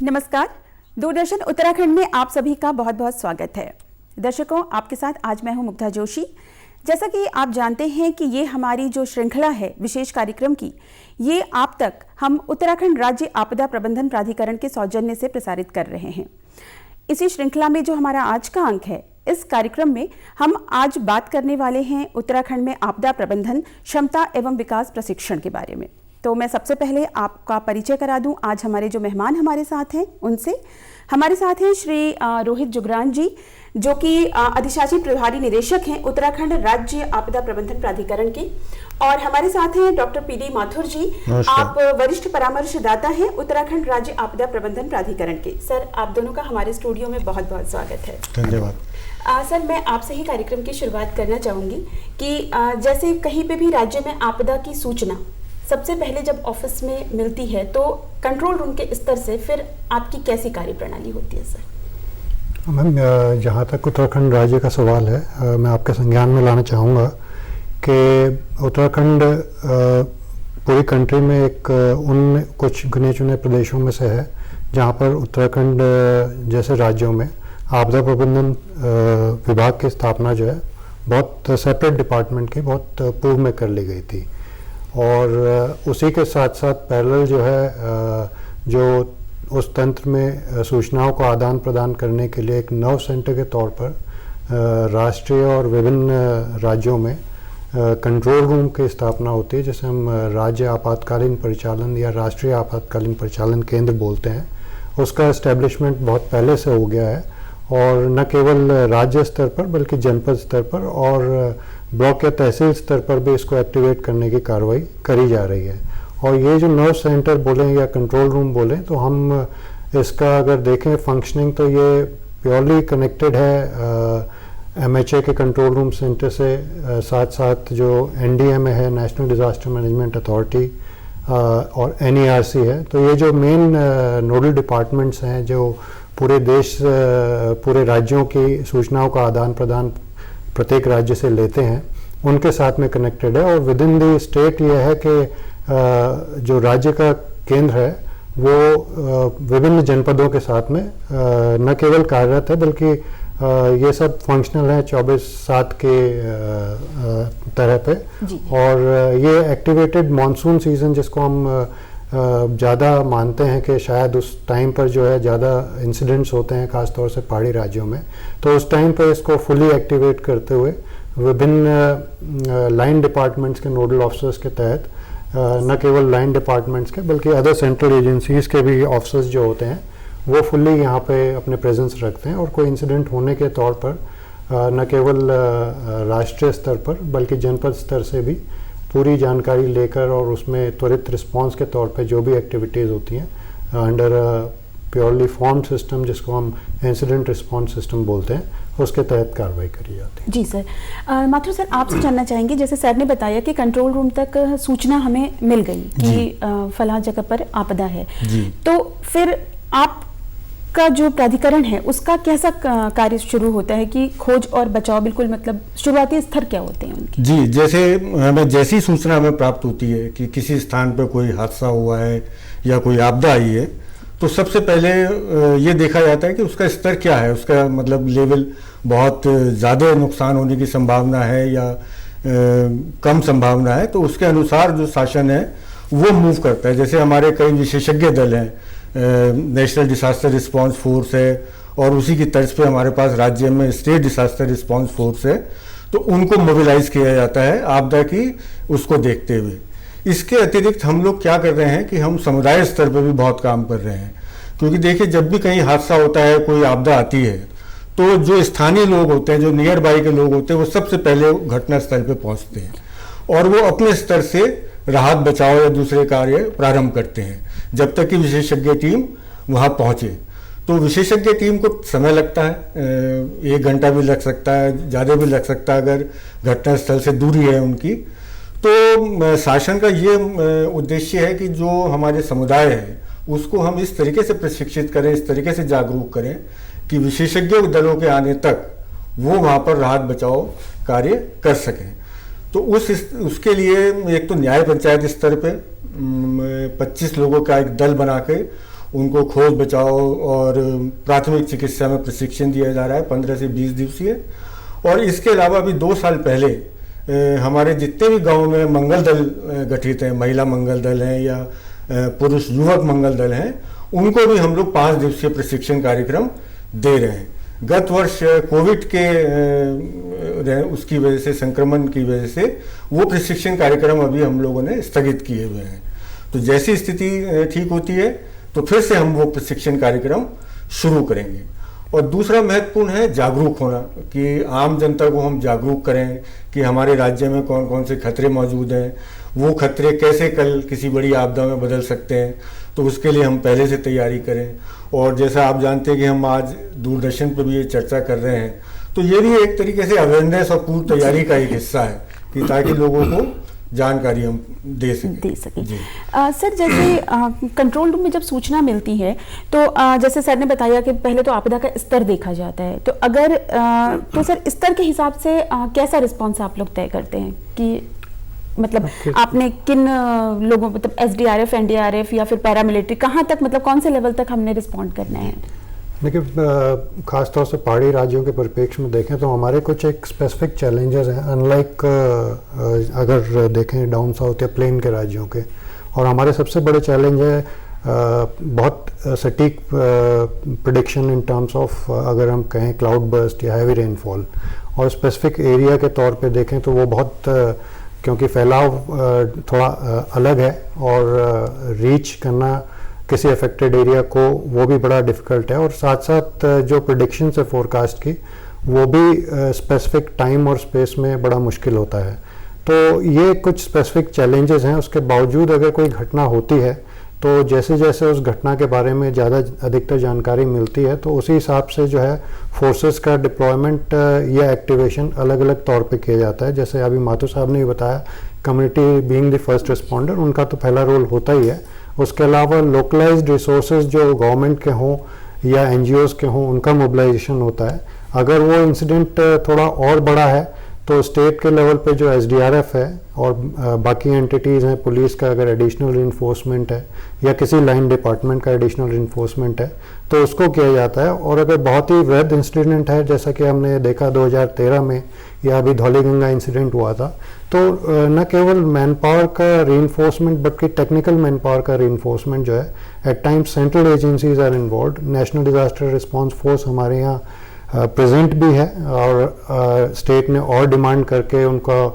नमस्कार। दूरदर्शन उत्तराखंड में आप सभी का बहुत बहुत स्वागत है। दर्शकों, आपके साथ आज मैं हूं मुग्धा जोशी। जैसा कि आप जानते हैं कि ये हमारी जो श्रृंखला है विशेष कार्यक्रम की, ये आप तक हम उत्तराखंड राज्य आपदा प्रबंधन प्राधिकरण के सौजन्य से प्रसारित कर रहे हैं। इसी श्रृंखला में जो हमारा आज का अंक है, इस कार्यक्रम में हम आज बात करने वाले हैं उत्तराखंड में आपदा प्रबंधन क्षमता एवं विकास प्रशिक्षण के बारे में। तो मैं सबसे पहले आपका परिचय करा दूं। आज हमारे जो मेहमान हमारे साथ हैं उनसे। हमारे साथ हैं श्री रोहित जुगरान जी, जो कि अधिशासी प्रभारी निदेशक हैं उत्तराखंड राज्य आपदा प्रबंधन प्राधिकरण के। और हमारे साथ हैं डॉक्टर पीडी माथुर जी, आप वरिष्ठ परामर्शदाता हैं उत्तराखंड राज्य आपदा प्रबंधन प्राधिकरण के। सर, आप दोनों का हमारे स्टूडियो में बहुत बहुत स्वागत है। धन्यवाद। सर, मैं आपसे ही कार्यक्रम की शुरुआत करना चाहूंगी कि जैसे कहीं पे भी राज्य में आपदा की सूचना सबसे पहले जब ऑफिस में मिलती है, तो कंट्रोल रूम के स्तर से फिर आपकी कैसी कार्य प्रणाली होती है सर? मैम, जहाँ तक उत्तराखंड राज्य का सवाल है, मैं आपके संज्ञान में लाना चाहूँगा कि उत्तराखंड पूरी कंट्री में एक उन कुछ गिने चुने प्रदेशों में से है जहाँ पर उत्तराखंड जैसे राज्यों में आपदा प्रबंधन विभाग की स्थापना जो है बहुत सेपरेट डिपार्टमेंट की बहुत पूर्व में कर ली गई थी। और उसी के साथ साथ पैरेलल जो है जो उस तंत्र में सूचनाओं को आदान प्रदान करने के लिए एक नव सेंटर के तौर पर राष्ट्रीय और विभिन्न राज्यों में कंट्रोल रूम की स्थापना होती है, जिसे हम राज्य आपातकालीन परिचालन या राष्ट्रीय आपातकालीन परिचालन केंद्र बोलते हैं। उसका एस्टेब्लिशमेंट बहुत पहले से हो गया है और न केवल राज्य स्तर पर बल्कि जनपद स्तर पर और ब्लॉक या तहसील स्तर पर भी इसको एक्टिवेट करने की कार्रवाई करी जा रही है। और ये जो नर्व सेंटर बोलें या कंट्रोल रूम बोलें, तो हम इसका अगर देखें फंक्शनिंग, तो ये प्योरली कनेक्टेड है एमएचए के कंट्रोल रूम सेंटर से, साथ साथ जो एनडीएमए है, नेशनल डिज़ास्टर मैनेजमेंट अथॉरिटी, और एनईआरसी है। तो ये जो मेन नोडल डिपार्टमेंट्स हैं जो पूरे देश पूरे राज्यों की सूचनाओं का आदान प्रदान प्रत्येक राज्य से लेते हैं, उनके साथ में कनेक्टेड है। और विद इन द स्टेट ये है कि जो राज्य का केंद्र है वो विभिन्न जनपदों के साथ में न केवल कार्यरत है बल्कि ये सब फंक्शनल है 24/7 के तरह पे। और ये एक्टिवेटेड मॉनसून सीजन, जिसको हम ज़्यादा मानते हैं कि शायद उस टाइम पर जो है ज़्यादा इंसिडेंट्स होते हैं खासतौर से पहाड़ी राज्यों में, तो उस टाइम पर इसको फुली एक्टिवेट करते हुए विभिन्न लाइन डिपार्टमेंट्स के नोडल ऑफिसर्स के तहत, न केवल लाइन डिपार्टमेंट्स के बल्कि अदर सेंट्रल एजेंसीज के भी ऑफिसर्स जो होते हैं वो फुल्ली यहाँ पे अपने प्रेजेंस रखते हैं। और कोई इंसिडेंट होने के तौर पर न केवल राष्ट्रीय स्तर पर बल्कि जनपद स्तर से भी पूरी जानकारी लेकर और उसमें त्वरित रिस्पांस के तौर पे जो भी एक्टिविटीज़ होती हैं अंडर प्योरली फॉर्म्ड सिस्टम, जिसको हम इंसिडेंट रिस्पांस सिस्टम बोलते हैं, उसके तहत कार्रवाई करी जाती है। जी सर। माथुर सर, आपसे जानना चाहेंगे, जैसे सर ने बताया कि कंट्रोल रूम तक सूचना हमें मिल गई कि फलां जगह पर आपदा है, तो फिर आप का जो प्राधिकरण है उसका कैसा कार्य शुरू होता है कि खोज और बचाव, बिल्कुल मतलब शुरुआती स्तर क्या होते हैं उनके? जी, जैसी सूचना हमें प्राप्त होती है कि किसी स्थान पर कोई हादसा हुआ है या कोई आपदा आई है, तो सबसे पहले ये देखा जाता है कि उसका स्तर क्या है, उसका मतलब लेवल बहुत ज़्यादा नुकसान होने की संभावना है या कम संभावना है, तो उसके अनुसार जो शासन है वो मूव करता है। जैसे हमारे कई विशेषज्ञ दल हैं, नेशनल डिसास्टर रिस्पांस फोर्स है और उसी की तर्ज पे हमारे पास राज्य में स्टेट डिसास्टर रिस्पांस फोर्स है, तो उनको मोबिलाइज किया जाता है आपदा की उसको देखते हुए। इसके अतिरिक्त हम लोग क्या कर रहे हैं कि हम समुदाय स्तर पर भी बहुत काम कर रहे हैं, क्योंकि देखिए जब भी कहीं हादसा होता है, कोई आपदा आती है, तो जो स्थानीय लोग होते हैं, जो नियर बाई के लोग होते हैं, वो सबसे पहले घटना स्थल पर पहुँचते हैं और वो अपने स्तर से राहत बचाव या दूसरे कार्य प्रारंभ करते हैं जब तक कि विशेषज्ञ टीम वहाँ पहुँचे। तो विशेषज्ञ टीम को समय लगता है, 1 घंटा भी लग सकता है, ज़्यादा भी लग सकता है अगर घटना स्थल से दूरी है उनकी। तो शासन का ये उद्देश्य है कि जो हमारे समुदाय है उसको हम इस तरीके से प्रशिक्षित करें, इस तरीके से जागरूक करें कि विशेषज्ञ दलों के आने तक वो वहाँ पर राहत बचाव कार्य कर सकें। तो उसके लिए एक तो न्याय पंचायत स्तर पे 25 लोगों का एक दल बना के उनको खोज बचाव और प्राथमिक चिकित्सा में प्रशिक्षण दिया जा रहा है 15 से 20 दिवसीय। और इसके अलावा अभी 2 साल पहले हमारे जितने भी गाँव में मंगल दल गठित हैं, महिला मंगल दल हैं या पुरुष युवक मंगल दल हैं, उनको भी हम लोग 5 दिवसीय प्रशिक्षण कार्यक्रम दे रहे हैं। गत वर्ष कोविड के उसकी वजह से, संक्रमण की वजह से वो प्रशिक्षण कार्यक्रम अभी हम लोगों ने स्थगित किए हुए हैं। तो जैसी स्थिति ठीक होती है तो फिर से हम वो प्रशिक्षण कार्यक्रम शुरू करेंगे। और दूसरा महत्वपूर्ण है जागरूक होना, कि आम जनता को हम जागरूक करें कि हमारे राज्य में कौन कौन से खतरे मौजूद हैं, वो खतरे कैसे कल किसी बड़ी आपदा में बदल सकते हैं, तो उसके लिए हम पहले से तैयारी करें। और जैसा आप जानते हैं कि हम आज दूरदर्शन पर भी ये चर्चा कर रहे हैं, तो ये भी एक तरीके से अवेयरनेस और पूर्व तैयारी का एक हिस्सा है कि ताकि लोगों को जानकारी हम दे सकें। सर, जैसे कंट्रोल रूम में जब सूचना मिलती है तो जैसे सर ने बताया कि पहले तो आपदा का स्तर देखा जाता है, तो अगर तो सर स्तर के हिसाब से कैसा रिस्पॉन्स आप लोग तय करते हैं कि मतलब आपने किन लोगों, मतलब एसडीआरएफ, एनडीआरएफ या फिर पैरामिलिट्री, कहाँ तक, मतलब कौन से लेवल तक हमने रिस्पॉन्ड करना है? देखिए, खासतौर से पहाड़ी राज्यों के परिप्रेक्ष्य में देखें तो हमारे कुछ एक स्पेसिफिक चैलेंजेस हैं, अनलाइक अगर देखें डाउन साउथ या प्लेन के राज्यों के। और हमारे सबसे बड़े चैलेंज है बहुत सटीक प्रेडिक्शन इन टर्म्स ऑफ, अगर हम कहें क्लाउड बर्स्ट या हैवी रेनफॉल। और स्पेसिफिक एरिया के तौर पे देखें तो वो बहुत क्योंकि फैलाव थोड़ा अलग है और रीच करना किसी अफेक्टेड एरिया को वो भी बड़ा डिफ़िकल्ट है। और साथ साथ जो प्रेडिक्शंस है फोरकास्ट की, वो भी स्पेसिफिक टाइम और स्पेस में बड़ा मुश्किल होता है। तो ये कुछ स्पेसिफिक चैलेंजेस हैं। उसके बावजूद अगर कोई घटना होती है तो जैसे जैसे उस घटना के बारे में ज़्यादा अधिकतर जानकारी मिलती है तो उसी हिसाब से जो है फोर्सेस का डिप्लॉयमेंट या एक्टिवेशन अलग अलग तौर पे किया जाता है। जैसे अभी माथुर साहब ने भी बताया, community being the first responder, उनका तो पहला रोल होता ही है। उसके अलावा लोकलाइज्ड रिसोर्सेज जो गवर्नमेंट के हों या एनजीओज़ के हों, उनका मोबिलाइजेशन होता है। अगर वो इंसिडेंट थोड़ा और बड़ा है तो स्टेट के लेवल पे जो एसडीआरएफ है और बाकी एंटिटीज़ हैं, पुलिस का अगर एडिशनल रिइंफोर्समेंट है या किसी लाइन डिपार्टमेंट का एडिशनल रिइंफोर्समेंट है तो उसको किया जाता है। और अगर बहुत ही वृहद इंसिडेंट है, जैसा कि हमने देखा 2013 में या अभी धौलीगंगा इंसिडेंट हुआ था, तो न केवल मैन पावर का रिइंफोर्समेंट बल्कि टेक्निकल मैन पावर का रिइंफोर्समेंट जो है, at times central agencies are involved. National disaster response force हमारे यहाँ प्रेजेंट भी है और स्टेट ने और डिमांड करके उनका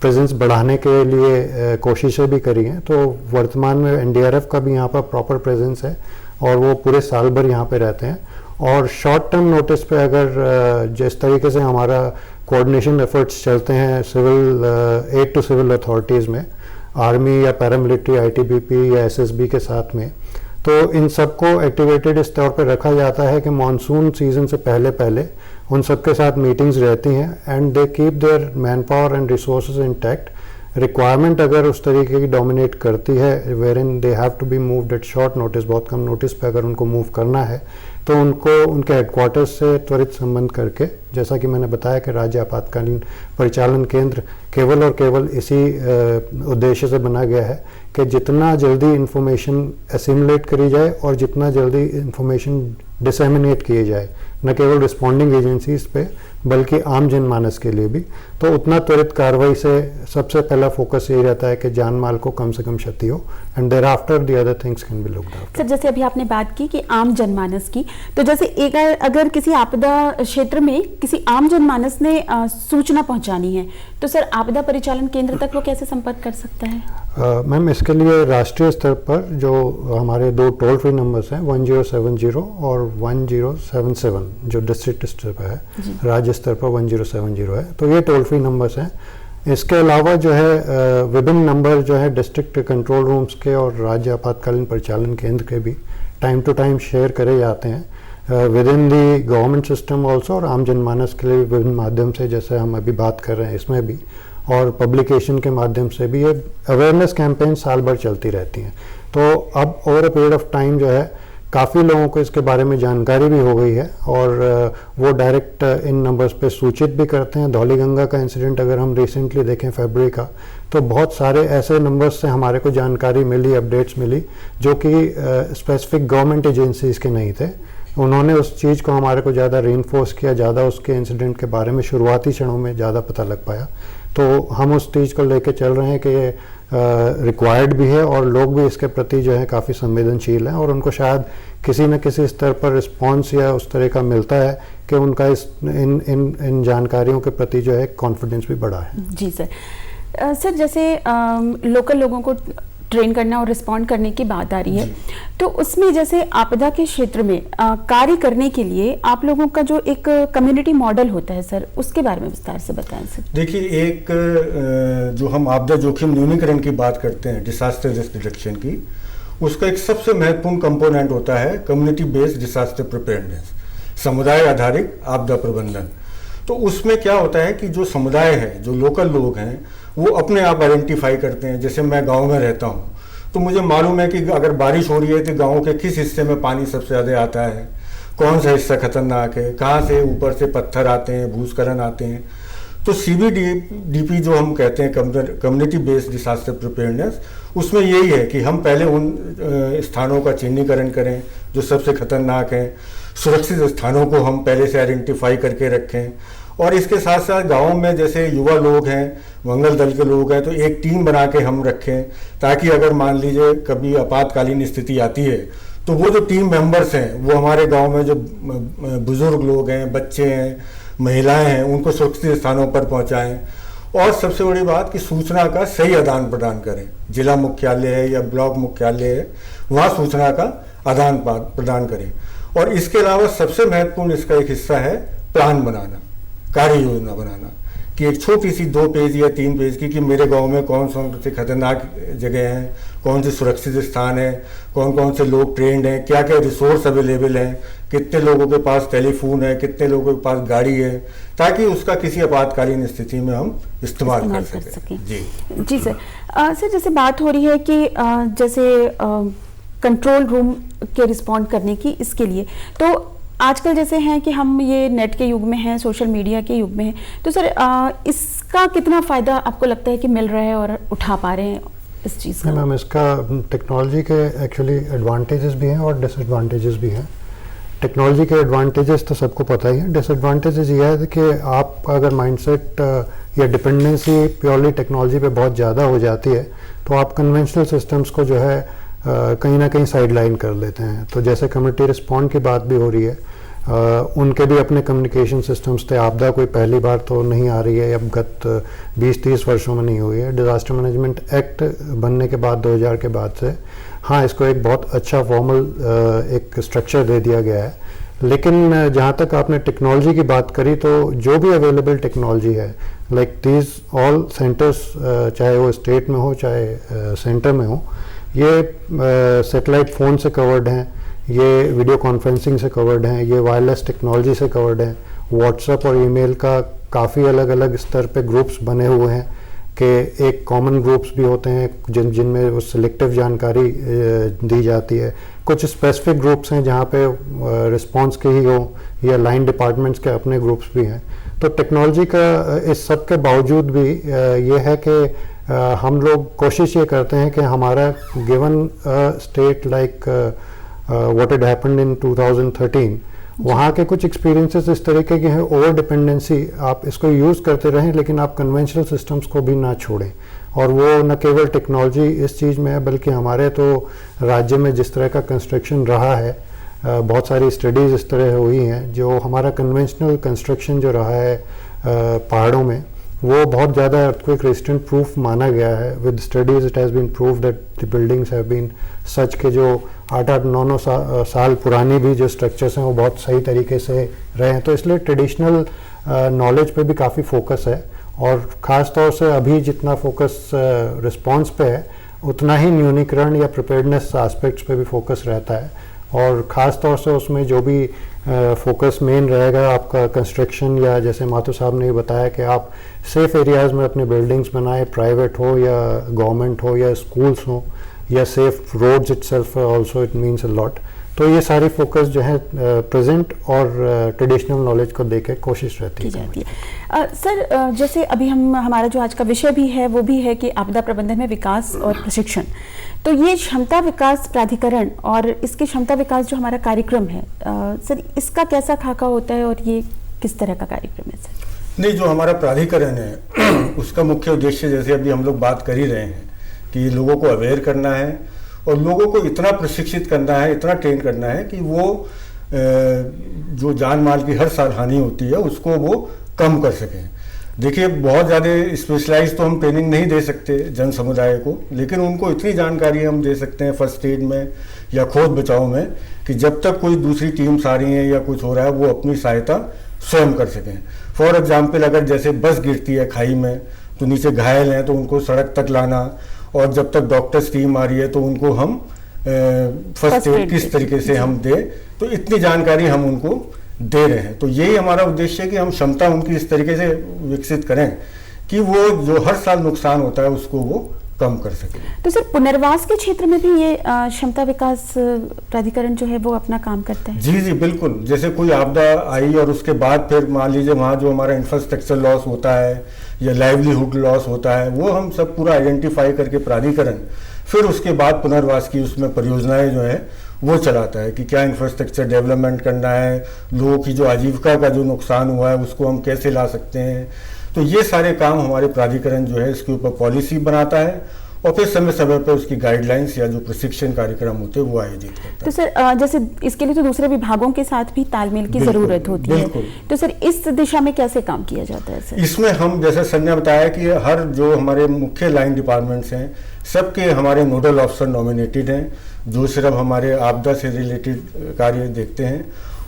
प्रेजेंस बढ़ाने के लिए कोशिशें भी करी हैं। तो वर्तमान में एनडीआरएफ का भी यहाँ पर प्रॉपर प्रेजेंस है और वो पूरे साल भर यहाँ पे रहते हैं। और शॉर्ट टर्म नोटिस पे अगर जिस तरीके से हमारा कोऑर्डिनेशन एफर्ट्स चलते हैं civil aid to civil authorities में, आर्मी या पैरामिलिट्री, आईटीबीपी या एसएसबी के साथ में, तो इन सबको एक्टिवेटेड इस तौर पर रखा जाता है कि मानसून सीजन से पहले पहले उन सबके साथ मीटिंग्स रहती हैं and they keep their man power and resources intact. Requirement अगर उस तरीके की डोमिनेट करती है wherein they have to be moved at short notice, बहुत कम नोटिस पे अगर उनको मूव करना है तो उनको उनके हेडक्वार्टर्स से त्वरित संबंध करके, जैसा कि मैंने बताया कि राज्य आपातकालीन परिचालन केंद्र केवल और केवल इसी उद्देश्य से बना गया है कि जितना जल्दी इंफॉर्मेशन एसिमुलेट करी जाए और जितना जल्दी इंफॉर्मेशन डिसेमिनेट किए जाए, न केवल रिस्पॉन्डिंग एजेंसीज पे बल्कि आम जनमानस के लिए भी, तो उतना त्वरित कार्रवाई से सबसे पहला फोकस यही रहता है कि जान माल को कम से कम क्षति हो and thereafter the other things can be looked after. Sir, जैसे अभी आपने बात की कि आम जनमानस की, तो जैसे एक अगर किसी आपदा क्षेत्र में किसी आम जनमानस ने सूचना पहुंचानी है तो सर आपदा परिचालन केंद्र तक वो कैसे संपर्क कर सकता है? मैम, इसके लिए राष्ट्रीय स्तर पर जो हमारे 2 टोल फ्री नंबर्स हैं 1070 और 1077 जो डिस्ट्रिक्ट स्तर पर है, राज्य स्तर पर 1070 है, तो ये टोल फ्री नंबर्स हैं। इसके अलावा जो है विभिन्न नंबर जो है डिस्ट्रिक्ट कंट्रोल रूम्स के और राज्य आपातकालीन परिचालन केंद्र के भी टाइम टू टाइम शेयर करे जाते हैं with in the government system also, और आम जनमानस के लिए विभिन्न माध्यम से, जैसे हम अभी बात कर रहे हैं इसमें भी, और पब्लिकेशन के माध्यम से भी ये अवेयरनेस कैंपेन साल भर चलती रहती हैं। तो अब over a period of time जो है काफ़ी लोगों को इसके बारे में जानकारी भी हो गई है और वो डायरेक्ट इन नंबर्स पे सूचित भी करते हैं। धौलीगंगा का इंसिडेंट अगर हम रिसेंटली देखें फरवरी का, तो बहुत सारे ऐसे नंबर्स से हमारे को जानकारी मिली, अपडेट्स मिली जो कि स्पेसिफिक गवर्नमेंट एजेंसीज़ के नहीं थे। उन्होंने उस चीज़ को हमारे को ज़्यादा रीइंफोर्स किया, ज़्यादा उसके इंसिडेंट के बारे में शुरुआती क्षणों में ज़्यादा पता लग पाया। तो हम उस चीज़ को लेके चल रहे हैं कि ये रिक्वायर्ड भी है और लोग भी इसके प्रति जो है काफ़ी संवेदनशील हैं और उनको शायद किसी न किसी स्तर पर रिस्पॉन्स या उस तरह का मिलता है कि उनका इन जानकारियों के प्रति जो है कॉन्फिडेंस भी बढ़ा है। जी सर। सर जैसे लोकल लोगों को ट्रेन करना और रिस्पॉन्ड करने की बात आ रही है, तो उसमें जैसे आपदा के क्षेत्र में कार्य करने के लिए आप लोगों का जो एक कम्युनिटी मॉडल होता है सर, उसके बारे में विस्तार से बताएं सर। देखिए, एक जो हम आपदा जोखिम न्यूनीकरण की बात करते हैं, डिसास्टर रिस्क रिडक्शन की, उसका एक सबसे महत्वपूर्ण कंपोनेंट होता है कम्युनिटी बेस्ड डिसास्टर प्रिपेयर्डनेस, समुदाय आधारित आपदा प्रबंधन। तो उसमें क्या होता है कि जो समुदाय है, जो लोकल लोग हैं, वो अपने आप आइडेंटिफाई करते हैं। जैसे मैं गांव में रहता हूं, तो मुझे मालूम है कि अगर बारिश हो रही है तो गांव के किस हिस्से में पानी सबसे ज़्यादा आता है, कौन सा हिस्सा खतरनाक है, कहाँ से ऊपर से पत्थर आते हैं, भूस्खलन आते हैं। तो CBDP जो हम कहते हैं, कम्युनिटी बेस्ड डिसास्टर प्रिपेयर्डनेस, उसमें यही है कि हम पहले उन स्थानों का चिन्हीकरण करें जो सबसे खतरनाक हैं, सुरक्षित स्थानों को हम पहले से आइडेंटिफाई करके रखें, और इसके साथ साथ गाँव में जैसे युवा लोग हैं, मंगल दल के लोग हैं, तो एक टीम बना के हम रखें, ताकि अगर मान लीजिए कभी आपातकालीन स्थिति आती है तो वो जो टीम मेंबर्स हैं वो हमारे गांव में जो बुजुर्ग लोग हैं, बच्चे हैं, महिलाएं हैं, उनको सुरक्षित स्थानों पर पहुंचाएं। और सबसे बड़ी बात कि सूचना का सही आदान प्रदान करें। जिला मुख्यालय है या ब्लॉक मुख्यालय है, वहाँ सूचना का आदान प्रदान करें। और इसके अलावा सबसे महत्वपूर्ण इसका एक हिस्सा है प्लान बनाना, कार्य योजना बनाना, कि एक छोटी सी 2 पेज या 3 पेज की कि मेरे गांव में कौन से खतरनाक जगह हैं, कौन से सुरक्षित स्थान है, कौन कौन से लोग ट्रेंड हैं, क्या क्या रिसोर्स अवेलेबल हैं, कितने लोगों के पास टेलीफोन है, कितने लोगों के पास गाड़ी है, ताकि उसका किसी आपातकालीन स्थिति में हम इस्तेमाल कर सकें। जी सर। सर जैसे बात हो रही है कि जैसे कंट्रोल रूम के रिस्पॉन्ड करने की, इसके लिए तो आजकल जैसे हैं कि हम ये नेट के युग में हैं, सोशल मीडिया के युग में हैं, तो सर इसका कितना फ़ायदा आपको लगता है कि मिल रहा है और उठा पा रहे हैं इस चीज़ का? मैम, इसका टेक्नोलॉजी के एक्चुअली एडवांटेजेस भी हैं और डिसएडवांटेजेस भी हैं। टेक्नोलॉजी के एडवांटेजेस तो सबको पता ही है। डिसएडवांटेजेस ये है कि आप अगर माइंडसेट या डिपेंडेंसी प्योरली टेक्नोलॉजी पे बहुत ज़्यादा हो जाती है तो आप कन्वेंशनल सिस्टम्स को जो है कहीं ना कहीं साइडलाइन कर लेते हैं। तो जैसे कम्युनिटी रिस्पॉन्ड की बात भी हो रही है, उनके भी अपने कम्युनिकेशन सिस्टम्स थे। आपदा कोई पहली बार तो नहीं आ रही है, अब गत 20-30 वर्षों में नहीं हुई है। डिज़ास्टर मैनेजमेंट एक्ट बनने के बाद 2000 के बाद से हाँ, इसको एक बहुत अच्छा फॉर्मल एक स्ट्रक्चर दे दिया गया है। लेकिन जहाँ तक आपने टेक्नोलॉजी की बात करी, तो जो भी अवेलेबल टेक्नोलॉजी है, लाइक दीज ऑल सेंटर्स, चाहे वो स्टेट में हो चाहे सेंटर में हो, ये सैटेलाइट फ़ोन से कवर्ड हैं, ये वीडियो कॉन्फ्रेंसिंग से कवर्ड हैं, ये वायरलेस टेक्नोलॉजी से कवर्ड हैं। व्हाट्सएप और ईमेल का काफ़ी अलग अलग स्तर पे ग्रुप्स बने हुए हैं कि एक कॉमन ग्रुप्स भी होते हैं जिनमें वो सिलेक्टिव जानकारी दी जाती है। कुछ स्पेसिफिक ग्रुप्स हैं जहाँ पे रिस्पांस के ही हो या लाइन डिपार्टमेंट्स के अपने ग्रुप्स भी हैं। तो टेक्नोलॉजी का इस सब के बावजूद भी ये है कि हम लोग कोशिश ये करते हैं कि हमारा given state like what had happened in 2013, वहाँ के कुछ एक्सपीरियंसेस इस तरीके के हैं। ओवर डिपेंडेंसी, आप इसको यूज़ करते रहें लेकिन आप कन्वेंशनल सिस्टम्स को भी ना छोड़ें। और वो न केवल टेक्नोलॉजी इस चीज़ में है, बल्कि हमारे तो राज्य में जिस तरह का कंस्ट्रक्शन रहा है, बहुत सारी स्टडीज़ इस तरह हुई हैं जो हमारा कन्वेंशनल कंस्ट्रक्शन जो रहा है पहाड़ों में, वो बहुत ज़्यादा अर्थक्वेक रेजिस्टेंट प्रूफ माना गया है। With studies it has been prove that the buildings have been such के जो 8-9 साल पुरानी भी जो स्ट्रक्चर्स हैं वो बहुत सही तरीके से रहे हैं। तो इसलिए ट्रेडिशनल नॉलेज पे भी काफ़ी फोकस है, और ख़ास तौर से अभी जितना फोकस रिस्पांस पे है उतना ही न्यूनीकरण या प्रिपेयर्डनेस एस्पेक्ट्स पे भी फोकस रहता है। और ख़ास तौर से उसमें जो भी फोकस मेन रहेगा आपका कंस्ट्रक्शन, या जैसे माथुर साहब ने बताया कि आप सेफ़ एरियाज़ में अपने बिल्डिंग्स बनाएं, प्राइवेट हो या गवर्नमेंट हो या स्कूल्स हो या safe roads itself also it means a lot. तो ये सारी फोकस जो है प्रेजेंट और ट्रेडिशनल नॉलेज को देके कोशिश रहती की जाती है। सर जैसे अभी हमारा जो आज का विषय भी है वो भी है कि आपदा प्रबंधन में विकास और प्रशिक्षण, तो ये क्षमता विकास प्राधिकरण और इसके क्षमता विकास जो हमारा कार्यक्रम है सर, इसका कैसा खाका होता है और ये किस तरह का कार्यक्रम है सर? नहीं, जो हमारा प्राधिकरण है उसका मुख्य उद्देश्य, जैसे अभी हम लोग बात कर ही रहे हैं, कि लोगों को अवेयर करना है और लोगों को इतना प्रशिक्षित करना है, इतना ट्रेन करना है कि वो जो जान माल की हर साल हानि होती है उसको वो कम कर सकें। देखिए, बहुत ज़्यादा स्पेशलाइज तो हम ट्रेनिंग नहीं दे सकते जन समुदाय को, लेकिन उनको इतनी जानकारी हम दे सकते हैं फर्स्ट एड में या खोज बचाव में कि जब तक कोई दूसरी टीम्स आ रही हैं या कुछ हो रहा है वो अपनी सहायता स्वयं कर सकें। फॉर एग्जाम्पल, अगर जैसे बस गिरती है खाई में तो नीचे घायल हैं तो उनको सड़क तक लाना, और जब तक डॉक्टर्स टीम आ रही है तो उनको हम फर्स्ट एड किस तरीके से हम दें, तो इतनी जानकारी हम उनको दे रहे हैं। तो यही हमारा उद्देश्य है कि हम क्षमता उनकी इस तरीके से विकसित करें कि वो जो हर साल नुकसान होता है उसको वो कम कर सके। तो सर पुनर्वास के क्षेत्र में भी ये क्षमता विकास प्राधिकरण जो है वो अपना काम करता है? जी बिल्कुल। जैसे कोई आपदा आई और उसके बाद फिर मान लीजिए वहाँ जो हमारा इंफ्रास्ट्रक्चर लॉस होता है या लाइवलीहुड लॉस होता है, वो हम सब पूरा आइडेंटिफाई करके प्राधिकरण फिर उसके बाद पुनर्वास की उसमें परियोजनाएं जो है वो चलाता है कि क्या इंफ्रास्ट्रक्चर डेवलपमेंट करना है, लोगों की जो आजीविका का जो नुकसान हुआ है उसको हम कैसे ला सकते हैं। तो ये सारे काम हमारे प्राधिकरण जो है इसके ऊपर पॉलिसी बनाता है और फिर समय समय पर उसकी गाइडलाइंस या जो प्रशिक्षण कार्यक्रम होते हैं वो आयोजित करता है। तो सर जैसे इसके लिए तो दूसरे विभागों के साथ भी तालमेल की जरूरत होती है, तो सर इस दिशा में कैसे काम किया जाता है सर? इसमें हम जैसे संजय बताया कि हर जो हमारे मुख्य लाइन डिपार्टमेंट्स हैं सबके हमारे नोडल ऑफिसर नॉमिनेटेड हैं जो सिर्फ हमारे आपदा से रिलेटेड कार्य देखते हैं,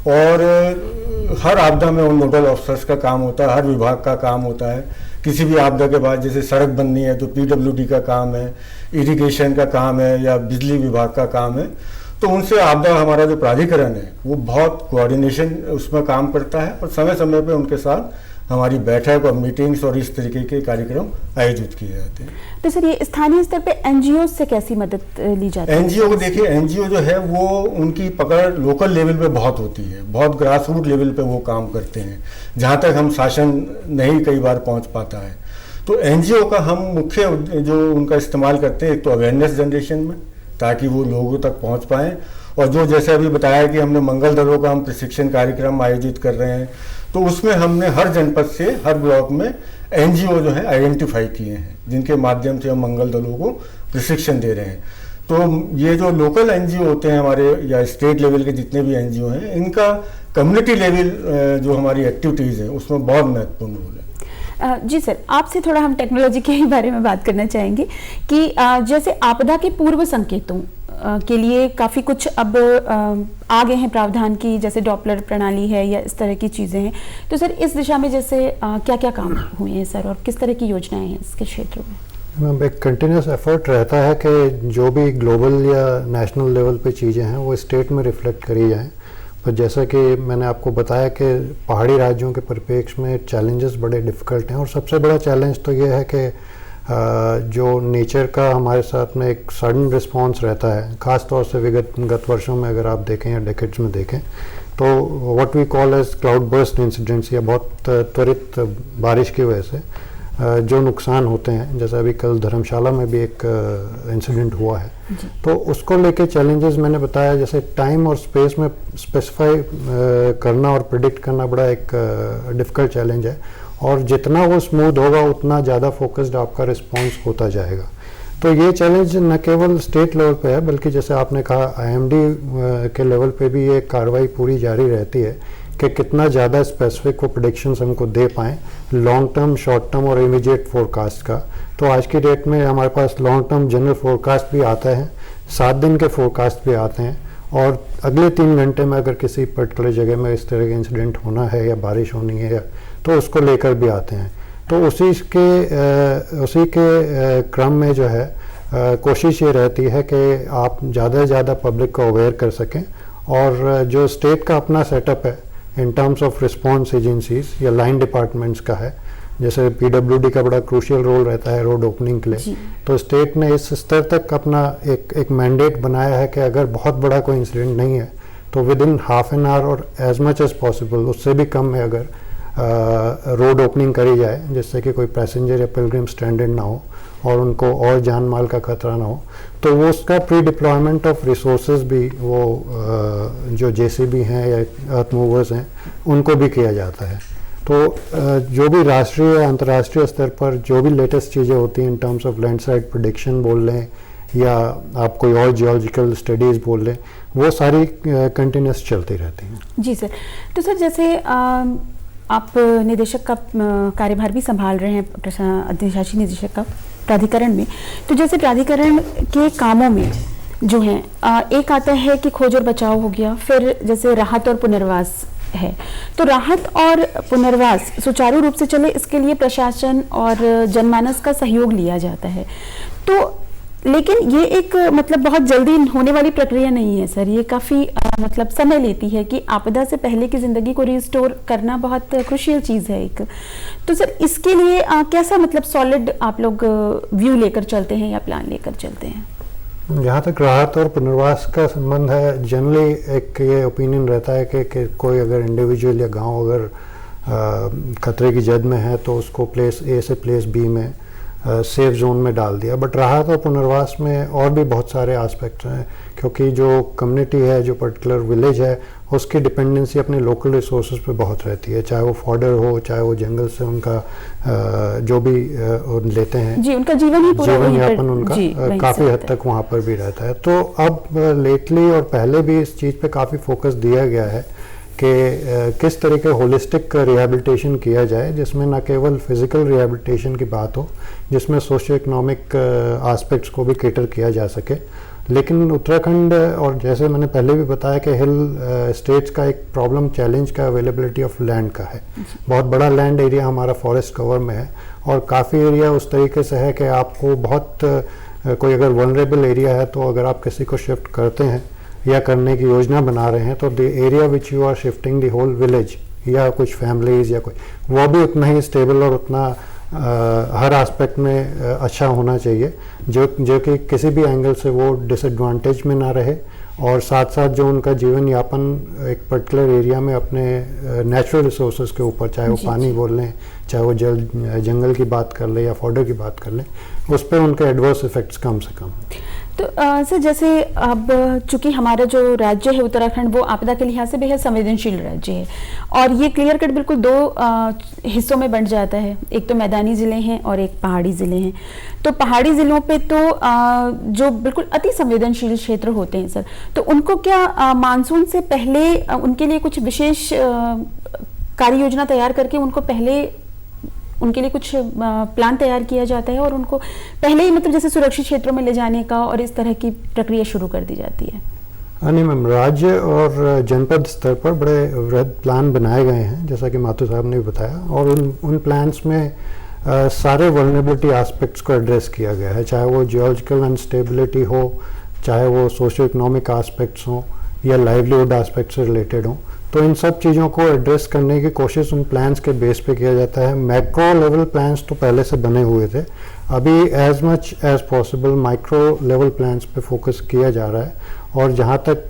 और हर आपदा में उन नोडल ऑफिसर्स का काम होता है, हर विभाग का काम होता है। किसी भी आपदा के बाद जैसे सड़क बननी है तो पीडब्ल्यूडी का काम है, इरिगेशन का काम है या बिजली विभाग का काम है, तो उनसे आपदा हमारा जो प्राधिकरण है वो बहुत कोऑर्डिनेशन उसमें काम करता है और समय समय पे उनके साथ हमारी बैठक और मीटिंग्स और इस तरीके के कार्यक्रम आयोजित किए जाते हैं। तो सर ये स्थानीय स्तर पे एनजीओ से कैसी मदद ली जाती है? एनजीओ को देखिए, एनजीओ जो है वो उनकी पकड़ लोकल लेवल पे बहुत होती है, बहुत ग्रास रूट लेवल पे वो काम करते हैं जहाँ तक हम शासन नहीं कई बार पहुँच पाता है। तो एनजीओ का हम मुख्य जो उनका इस्तेमाल करते हैं, एक तो अवेयरनेस जनरेशन में ताकि वो लोगों तक पहुँच पाएँ, और जो जैसे अभी बताया कि हमने मंगल दलों का हम प्रशिक्षण कार्यक्रम आयोजित कर रहे हैं, तो उसमें हमने हर जनपद से हर ब्लॉक में एनजीओ जो है आइडेंटिफाई किए हैं जिनके माध्यम से हम मंगल दलों को प्रशिक्षण दे रहे हैं। तो ये जो लोकल एनजीओ होते हैं हमारे या स्टेट लेवल के जितने भी एनजीओ हैं, इनका कम्युनिटी लेवल जो हमारी एक्टिविटीज़ है उसमें बहुत महत्वपूर्ण रोल है। जी सर, आपसे थोड़ा हम टेक्नोलॉजी के ही बारे में बात करना चाहेंगे कि जैसे आपदा के पूर्व संकेतों के लिए काफ़ी कुछ अब आ गए हैं प्रावधान की, जैसे डॉपलर प्रणाली है या इस तरह की चीज़ें हैं, तो सर इस दिशा में जैसे क्या क्या काम हुए हैं सर और किस तरह की योजनाएं हैं इसके क्षेत्र में? एक कंटिन्यूस एफर्ट रहता है कि जो भी ग्लोबल या नेशनल लेवल पे चीज़ें हैं वो स्टेट में रिफ्लेक्ट करी जाएं, पर जैसा कि मैंने आपको बताया कि पहाड़ी राज्यों के परिप्रेक्ष्य में चैलेंजेस बड़े डिफ़िकल्ट हैं, और सबसे बड़ा चैलेंज तो ये है कि जो नेचर का हमारे साथ में एक सडन रिस्पांस रहता है, ख़ास तौर से विगत वर्षों में अगर आप देखें या डेकेड्स में देखें तो what we call as cloud burst incidents या बहुत त्वरित बारिश की वजह से जो नुकसान होते हैं, जैसे अभी कल धर्मशाला में भी एक इंसिडेंट हुआ है, तो उसको लेके चैलेंजेस मैंने बताया, जैसे टाइम और स्पेस में स्पेसिफाई करना और प्रिडिक्ट करना बड़ा एक डिफ़िकल्ट चैलेंज है, और जितना वो स्मूथ होगा उतना ज़्यादा फोकस्ड आपका रिस्पांस होता जाएगा। तो ये चैलेंज न केवल स्टेट लेवल पे है बल्कि जैसे आपने कहा आईएमडी के लेवल पे भी ये कार्रवाई पूरी जारी रहती है कि कितना ज़्यादा स्पेसिफिक वो प्रेडिक्शंस हमको दे पाएँ लॉन्ग टर्म, शॉर्ट टर्म और इमीडिएट फोरकास्ट का। तो आज की डेट में हमारे पास लॉन्ग टर्म जनरल फोरकास्ट भी आता है, 7 दिन के फोरकास्ट भी आते हैं, और अगले 3 घंटे में अगर किसी पर्टिकुलर जगह में इस तरह का इंसिडेंट होना है या बारिश होनी है तो उसको लेकर भी आते हैं। तो उसी के क्रम में जो है कोशिश ये रहती है कि आप ज़्यादा से ज़्यादा पब्लिक को अवेयर कर सकें, और जो स्टेट का अपना सेटअप है इन टर्म्स ऑफ रिस्पांस एजेंसीज या लाइन डिपार्टमेंट्स का है, जैसे पीडब्ल्यूडी का बड़ा क्रूशियल रोल रहता है रोड ओपनिंग के लिए, तो स्टेट ने इस स्तर तक अपना एक मैंडेट बनाया है कि अगर बहुत बड़ा कोई इंसिडेंट नहीं है तो with in half an hour और एज मच एज पॉसिबल, उससे भी कम में अगर रोड ओपनिंग करी जाए जिससे कि कोई पैसेंजर या पिलग्रिम स्ट्रैंडेड ना हो और उनको और जान माल का खतरा ना हो, तो वो उसका प्री डिप्लॉयमेंट ऑफ रिसोर्सेज भी वो जो जेसीबी हैं या अर्थ मूवर्स हैं उनको भी किया जाता है। तो जो भी राष्ट्रीय या अंतर्राष्ट्रीय स्तर पर जो भी लेटेस्ट चीज़ें होती हैं इन टर्म्स ऑफ लैंडस्लाइड प्रेडिक्शन बोल लें या आप कोई और जियोलॉजिकल स्टडीज़ बोल लें, वो सारी कंटिन्यूस चलती रहती हैं। जी सर। तो सर जैसे आप निदेशक का कार्यभार भी संभाल रहे हैं, अधिशासी निदेशक का प्राधिकरण में, तो जैसे प्राधिकरण के कामों में जो है एक आता है कि खोज और बचाव हो गया, फिर जैसे राहत और पुनर्वास है, तो राहत और पुनर्वास सुचारू रूप से चले इसके लिए प्रशासन और जनमानस का सहयोग लिया जाता है। तो लेकिन ये एक मतलब बहुत जल्दी होने वाली प्रक्रिया नहीं है सर, ये काफ़ी मतलब समय लेती है कि आपदा से पहले की ज़िंदगी को रिस्टोर करना बहुत क्रुशियल चीज़ है एक। तो सर इसके लिए कैसा मतलब सॉलिड आप लोग व्यू लेकर चलते हैं या प्लान लेकर चलते हैं? जहाँ तक राहत और पुनर्वास का संबंध है, जनरली एक ये ओपिनियन रहता है कि कोई अगर इंडिविजुअल या गांव अगर खतरे की जद में है तो उसको प्लेस ए से प्लेस बी में सेफ जोन में डाल दिया। बट राहत और पुनर्वास में और भी बहुत सारे एस्पेक्ट्स हैं, क्योंकि जो कम्युनिटी है, जो पर्टिकुलर विलेज है, उसकी डिपेंडेंसी अपने लोकल रिसोर्सेज पे बहुत रहती है, चाहे वो फॉडर हो, चाहे वो जंगल से उनका जो भी लेते हैं जी, उनका जीवन ही पूरा जीवन यापन उनका काफ़ी हद तक वहाँ पर भी रहता है। तो अब लेटली और पहले भी इस चीज़ पे काफ़ी फोकस दिया गया है कि किस तरीके होलिस्टिक रिहैबिलिटेशन किया जाए, जिसमें न केवल फिज़िकल रिहैबिलिटेशन की बात हो, जिसमें सोशियो इकोनॉमिक एस्पेक्ट्स को भी कैटर किया जा सके। लेकिन उत्तराखंड, और जैसे मैंने पहले भी बताया कि हिल स्टेट्स का एक प्रॉब्लम चैलेंज का अवेलेबिलिटी ऑफ लैंड का है। बहुत बड़ा लैंड एरिया हमारा फॉरेस्ट कवर में है और काफ़ी एरिया उस तरीके से है कि आपको बहुत कोई अगर वनरेबल एरिया है तो अगर आप किसी को शिफ्ट करते हैं या करने की योजना बना रहे हैं तो the area which you are shifting the whole village या कुछ फैमिलीज या कोई, वो भी उतना ही स्टेबल और उतना हर एस्पेक्ट में अच्छा होना चाहिए जो कि किसी भी एंगल से वो डिसएडवांटेज में ना रहे, और साथ साथ जो उनका जीवन यापन एक पर्टिकुलर एरिया में अपने नेचुरल रिसोर्सेज के ऊपर, चाहे वो पानी बोल लें, चाहे वो जंगल की बात कर लें या फॉडर की बात कर लें, उस पर उनके एडवर्स इफेक्ट्स कम से कम। तो सर जैसे अब चूंकि हमारा जो राज्य है उत्तराखंड वो आपदा के लिहाज से बेहद संवेदनशील राज्य है और ये क्लियर कट बिल्कुल दो हिस्सों में बंट जाता है, एक तो मैदानी ज़िले हैं और एक पहाड़ी ज़िले हैं। तो पहाड़ी ज़िलों पे तो जो बिल्कुल अति संवेदनशील क्षेत्र होते हैं सर, तो उनको क्या मानसून से पहले उनके लिए कुछ विशेष कार्य योजना तैयार करके उनको पहले उनके लिए कुछ प्लान तैयार किया जाता है और उनको पहले ही मतलब जैसे सुरक्षित क्षेत्रों में ले जाने का और इस तरह की प्रक्रिया शुरू कर दी जाती है? नहीं मैम, राज्य और जनपद स्तर पर बड़े वृहद प्लान बनाए गए हैं, जैसा कि माथुर साहब ने भी बताया, और उन प्लान्स में सारे वल्नरेबिलिटी एस्पेक्ट्स को एड्रेस किया गया है, चाहे वो जियोलॉजिकल अनस्टेबिलिटी हो, चाहे वो सोशियो इकोनॉमिक एस्पेक्ट्स हों या लाइवलीहुड एस्पेक्ट से रिलेटेड हों। तो इन सब चीज़ों को एड्रेस करने की कोशिश उन प्लान्स के बेस पे किया जाता है। मैक्रो लेवल प्लान्स तो पहले से बने हुए थे, अभी as much as possible micro level plans पे फोकस किया जा रहा है। और जहाँ तक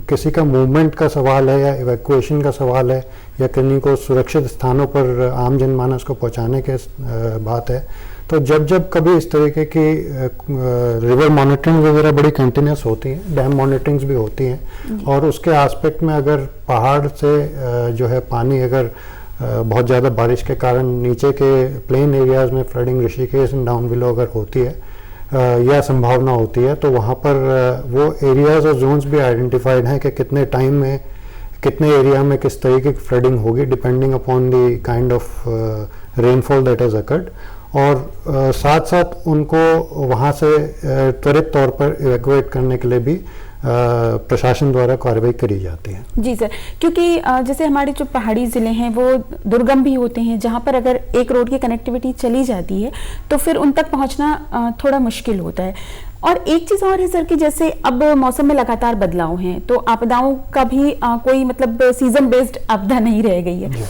किसी का मूवमेंट का सवाल है या इवैक्यूएशन का सवाल है या किन्हीं को सुरक्षित स्थानों पर आम जनमानस को पहुँचाने के बात है, तो जब कभी इस तरीके की रिवर मॉनिटरिंग वगैरह बड़ी कंटिन्यूस होती हैं, डैम मॉनिटरिंग्स भी होती हैं, और उसके एस्पेक्ट में अगर पहाड़ से जो है पानी अगर बहुत ज़्यादा बारिश के कारण नीचे के प्लेन एरियाज़ में flooding Rishikesh and down below अगर होती है या संभावना होती है, तो वहाँ पर वो एरियाज़ और जोन्स भी आइडेंटिफाइड हैं कि कितने टाइम में कितने एरिया में किस तरीके की फ्लडिंग होगी, depending upon the kind of rainfall that has occurred. और साथ साथ उनको वहाँ से त्वरित तौर पर इवैक्यूएट करने के लिए भी प्रशासन द्वारा कार्रवाई करी जाती है। जी सर, क्योंकि जैसे हमारे जो पहाड़ी ज़िले हैं वो दुर्गम भी होते हैं, जहाँ पर अगर एक रोड की कनेक्टिविटी चली जाती है तो फिर उन तक पहुँचना थोड़ा मुश्किल होता है। और एक चीज़ और है सर कि जैसे अब मौसम में लगातार बदलाव हैं, तो आपदाओं का भी कोई मतलब सीजन बेस्ड आपदा नहीं रह गई है,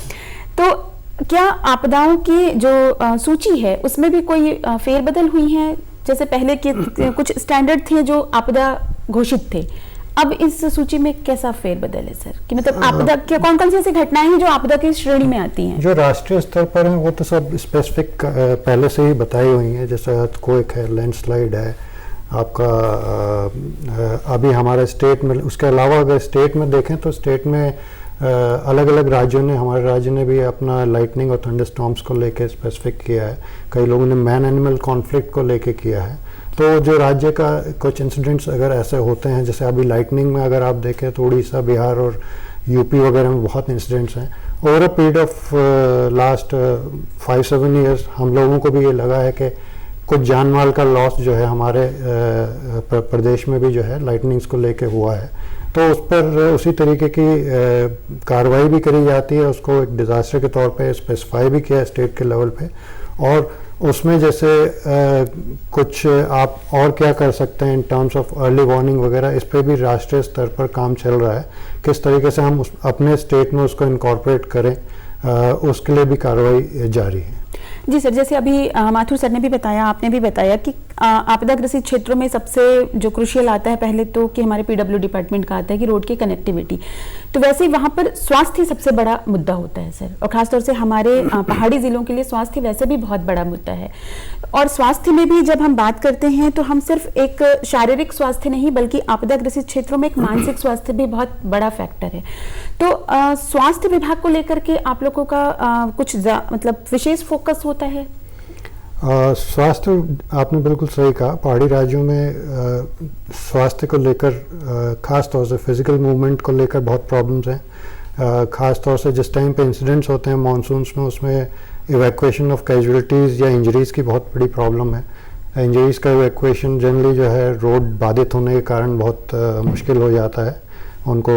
तो क्या आपदाओं की जो सूची है उसमें भी कोई फेरबदल हुई है? जैसे पहले के कुछ स्टैंडर्ड थे जो आपदा घोषित थे, अब इस सूची में कैसा फेरबदल है सर, कि मतलब आपदा के कौन कौन सी ऐसी घटनाएं हैं जो आपदा की श्रेणी में आती हैं? जो राष्ट्रीय स्तर पर हैं वो तो सब स्पेसिफिक पहले से ही बताई हुई हैं, जैसे अर्थक्वेक है, लैंडस्लाइड है आपका, अभी हमारे स्टेट में। उसके अलावा अगर स्टेट में देखें तो स्टेट में अलग अलग राज्यों ने, हमारे राज्य ने भी अपना लाइटनिंग और थंडरस्टॉर्म्स को लेके स्पेसिफिक किया है। कई लोगों ने मैन एनिमल कॉन्फ्लिक्ट को लेके किया है। तो जो राज्य का कुछ इंसिडेंट्स अगर ऐसे होते हैं, जैसे अभी लाइटनिंग में अगर आप देखें तो उड़ीसा, बिहार और यूपी वगैरह में बहुत इंसिडेंट्स हैं। Over a period of last 5-7 years हम लोगों को भी ये लगा है कि कुछ जान माल का लॉस जो है हमारे प्रदेश में भी जो है लाइटनिंग्स को लेके हुआ है। तो उस पर उसी तरीके की कार्रवाई भी करी जाती है, उसको एक डिज़ास्टर के तौर पे स्पेसिफाई भी किया है स्टेट के लेवल पे। और उसमें जैसे कुछ आप और क्या कर सकते हैं इन टर्म्स ऑफ अर्ली वार्निंग वगैरह, इस पे भी राष्ट्रीय स्तर पर काम चल रहा है। किस तरीके से हम अपने स्टेट में उसको इनकॉर्पोरेट करें, उसके लिए भी कार्रवाई जारी है। जी सर, जैसे अभी माथुर सर ने भी बताया, आपने भी बताया कि आपदाग्रसित क्षेत्रों में सबसे जो क्रुशियल आता है पहले तो कि हमारे पीडब्ल्यू डिपार्टमेंट का आता है कि रोड की कनेक्टिविटी। तो वैसे ही वहाँ पर स्वास्थ्य सबसे बड़ा मुद्दा होता है सर, और खासतौर से हमारे पहाड़ी जिलों के लिए स्वास्थ्य वैसे भी बहुत बड़ा मुद्दा है। और स्वास्थ्य में भी जब हम बात करते हैं तो हम सिर्फ एक शारीरिक स्वास्थ्य नहीं बल्कि आपदाग्रसित क्षेत्रों में एक मानसिक स्वास्थ्य भी बहुत बड़ा फैक्टर है। तो स्वास्थ्य विभाग को लेकर के आप लोगों का कुछ मतलब विशेष फोकस होता है? स्वास्थ्य, आपने बिल्कुल सही कहा। पहाड़ी राज्यों में स्वास्थ्य को लेकर खास तौर से फिजिकल मूवमेंट को लेकर बहुत प्रॉब्लम्स हैं। खास तौर से जिस टाइम पे इंसिडेंट्स होते हैं मानसून्स में, उसमें इवैक्यूएशन ऑफ कैजुअलिटीज़ या इंजरीज़ की बहुत बड़ी प्रॉब्लम है। इंजरीज़ का इवैक्यूएशन जनरली जो है रोड बाधित होने के कारण बहुत मुश्किल हो जाता है उनको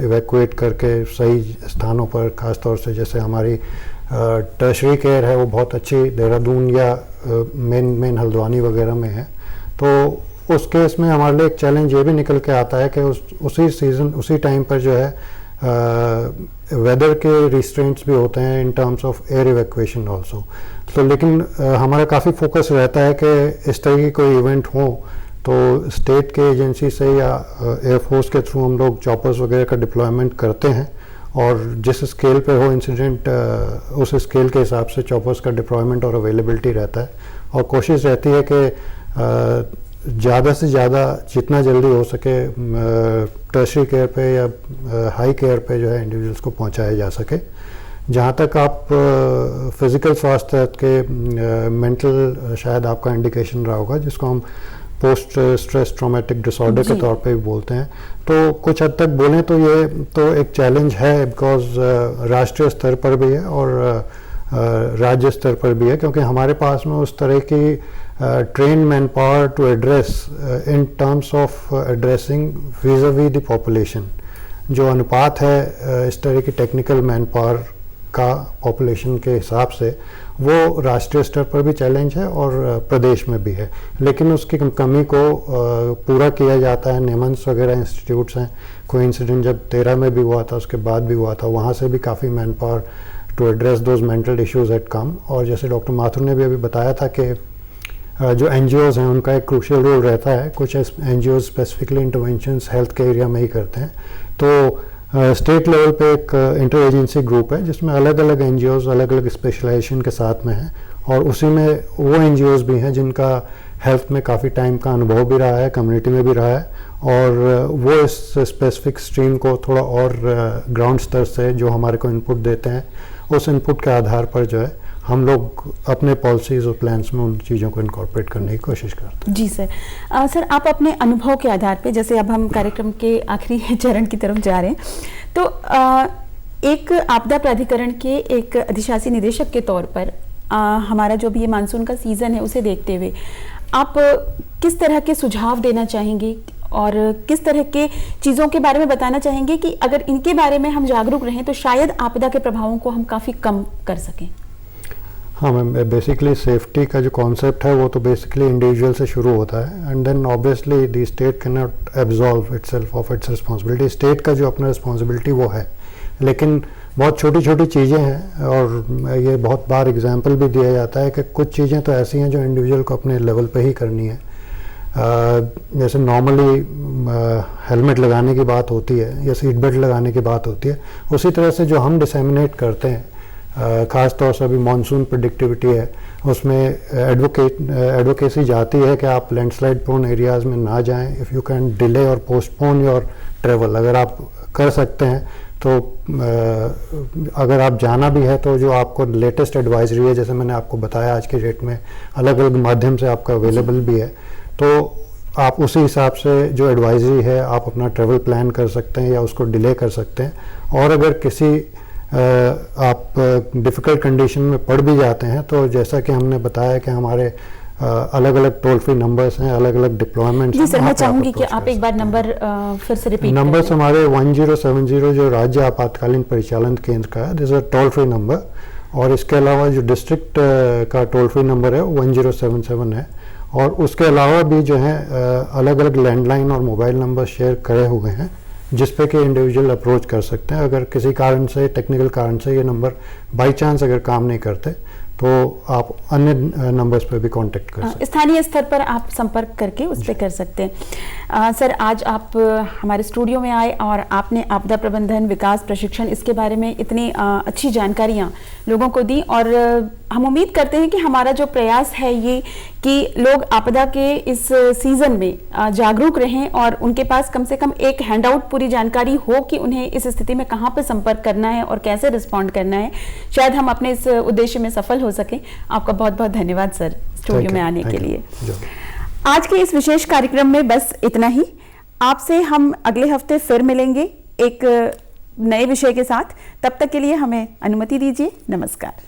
इवैक्यूएट करके सही स्थानों पर, खास तौर से जैसे हमारी टर्शरी केयर है वो बहुत अच्छी देहरादून या मेन हल्द्वानी वगैरह में है। तो उस केस में हमारे लिए एक चैलेंज ये भी निकल के आता है कि उसी सीज़न उसी टाइम पर जो है वेदर के रिस्ट्रेंट्स भी होते हैं इन terms of air evacuation also. तो लेकिन हमारा काफ़ी फोकस रहता है कि इस तरह की कोई इवेंट हो तो स्टेट के एजेंसी से या एयरफोर्स के थ्रू हम लोग चॉपर्स वगैरह का डिप्लॉयमेंट करते हैं, और जिस स्केल पे हो इंसिडेंट उस स्केल के हिसाब से चॉपर्स का डिप्लॉयमेंट और अवेलेबिलिटी रहता है। और कोशिश रहती है कि ज़्यादा से ज़्यादा जितना जल्दी हो सके टर्शरी केयर पे या हाई केयर पे जो है इंडिविजुअल्स को पहुंचाया जा सके। जहाँ तक आप फिज़िकल स्वास्थ्य के मेंटल शायद आपका इंडिकेशन रहा होगा, जिसको हम पोस्ट स्ट्रेस ट्रॉमेटिक डिसऑर्डर के तौर पे भी बोलते हैं। तो कुछ हद तक बोलें तो ये तो एक चैलेंज है, बिकॉज राष्ट्रीय स्तर पर भी है और राज्य स्तर पर भी है, क्योंकि हमारे पास में उस तरह की train man power to address in terms of addressing vis-a-vis the population, जो अनुपात है इस तरह की टेक्निकल मैन पावर का पॉपुलेशन के हिसाब से, वो राष्ट्रीय स्तर पर भी चैलेंज है और प्रदेश में भी है। लेकिन उसकी कमी को पूरा किया जाता है। नेमन्स वगैरह इंस्टीट्यूट्स हैं, कोई इंसिडेंट जब 13 में भी हुआ था, उसके बाद भी हुआ था, वहाँ से भी काफ़ी man power to address those mental issues at come. और जैसे डॉक्टर माथुर ने भी अभी बताया था कि जो NGOs हैं उनका एक क्रूशियल रोल रहता है। कुछ NGOs स्पेसिफिकली इंटरवेंशंस हेल्थ के एरिया में ही करते हैं। तो स्टेट लेवल पे एक इंटर एजेंसी ग्रुप है जिसमें अलग अलग NGOs अलग अलग स्पेशलाइजेशन के साथ में हैं, और उसी में वो NGOs भी हैं जिनका हेल्थ में काफ़ी टाइम का अनुभव भी रहा है, कम्युनिटी में भी रहा है, और वो इस स्पेसिफिक स्ट्रीम को थोड़ा और ग्राउंड स्तर से जो हमारे को इनपुट देते हैं, उस इनपुट के आधार पर जो है हम लोग अपने पॉलिसीज़ और प्लान्स में उन चीज़ों को इनकॉर्पोरेट करने की कोशिश करते हैं। जी सर। सर, आप अपने अनुभव के आधार पे, जैसे अब हम कार्यक्रम के आखिरी चरण की तरफ जा रहे हैं, तो एक आपदा प्राधिकरण के एक अधिशासी निदेशक के तौर पर हमारा जो भी ये मानसून का सीज़न है उसे देखते हुए आप किस तरह के सुझाव देना चाहेंगे और किस तरह के चीज़ों के बारे में बताना चाहेंगे कि अगर इनके बारे में हम जागरूक रहें तो शायद आपदा के प्रभावों को हम काफ़ी कम कर सकें? हाँ मैम, बेसिकली सेफ्टी का जो कॉन्सेप्ट है वो तो बेसिकली इंडिविजुअल से शुरू होता है, and then obviously the state can not absolve itself of its responsibility. State का जो अपना रिस्पॉन्सिबिलिटी वो है, लेकिन बहुत छोटी छोटी चीज़ें हैं, और ये बहुत बार एग्जांपल भी दिया जाता है कि कुछ चीज़ें तो ऐसी हैं जो इंडिविजुअल को अपने लेवल पे ही करनी है। जैसे नॉर्मली हेलमेट लगाने की बात होती है या सीट बेल्ट लगाने की बात होती है, उसी तरह से जो हम डिसेमिनेट करते हैं, ख़ास तौर से अभी मानसून प्रेडिक्टिविटी है, उसमें एडवोकेसी जाती है कि आप लैंडस्लाइड प्रोन एरियाज़ में ना जाएं। इफ़ यू कैन डिले और पोस्टपोन योर ट्रेवल, अगर आप कर सकते हैं तो अगर आप जाना भी है तो जो आपको लेटेस्ट एडवाइजरी है, जैसे मैंने आपको बताया आज के डेट में अलग अलग माध्यम से आपका अवेलेबल भी है, तो आप उसी हिसाब से जो एडवाइजरी है आप अपना ट्रैवल प्लान कर सकते हैं या उसको डिले कर सकते हैं। और अगर किसी आप डिफ़िकल्ट कंडीशन में पड़ भी जाते हैं तो जैसा कि हमने बताया कि हमारे अलग अलग टोल फ्री नंबर्स हैं, अलग अलग डिप्लॉयमेंट्स। जी सर, मैं चाहूँगी कि आप एक बार नंबर फिर से रिपीट नंबर्स करें। हमारे 1070 जो राज्य आपातकालीन परिचालन केंद्र का है, this is a toll free number, और इसके अलावा जो डिस्ट्रिक्ट का टोल फ्री नंबर है 1077 है। और उसके अलावा भी जो है अलग अलग लैंडलाइन और मोबाइल नंबर शेयर करे हुए हैं जिस पे कि इंडिविजुअल अप्रोच कर सकते हैं। अगर किसी कारण से, टेक्निकल कारण से ये नंबर बाई चांस अगर काम नहीं करते तो आप अन्य नंबर्स पर भी कांटेक्ट कर सकते हैं। स्थानीय स्तर पर आप संपर्क करके उस पर कर सकते हैं। सर, आज आप हमारे स्टूडियो में आए और आपने आपदा प्रबंधन विकास प्रशिक्षण इसके बारे में इतनी अच्छी जानकारियां लोगों को दी, और हम उम्मीद करते हैं कि हमारा जो प्रयास है ये कि लोग आपदा के इस सीज़न में जागरूक रहें और उनके पास कम से कम एक हैंडआउट पूरी जानकारी हो कि उन्हें इस स्थिति में कहाँ पर संपर्क करना है और कैसे रिस्पॉन्ड करना है। शायद हम अपने इस उद्देश्य में सफल हो सके। आपका बहुत बहुत धन्यवाद सर स्टूडियो में आने के लिए। आज के इस विशेष कार्यक्रम में बस इतना ही। आपसे हम अगले हफ्ते फिर मिलेंगे एक नए विषय के साथ। तब तक के लिए हमें अनुमति दीजिए। नमस्कार।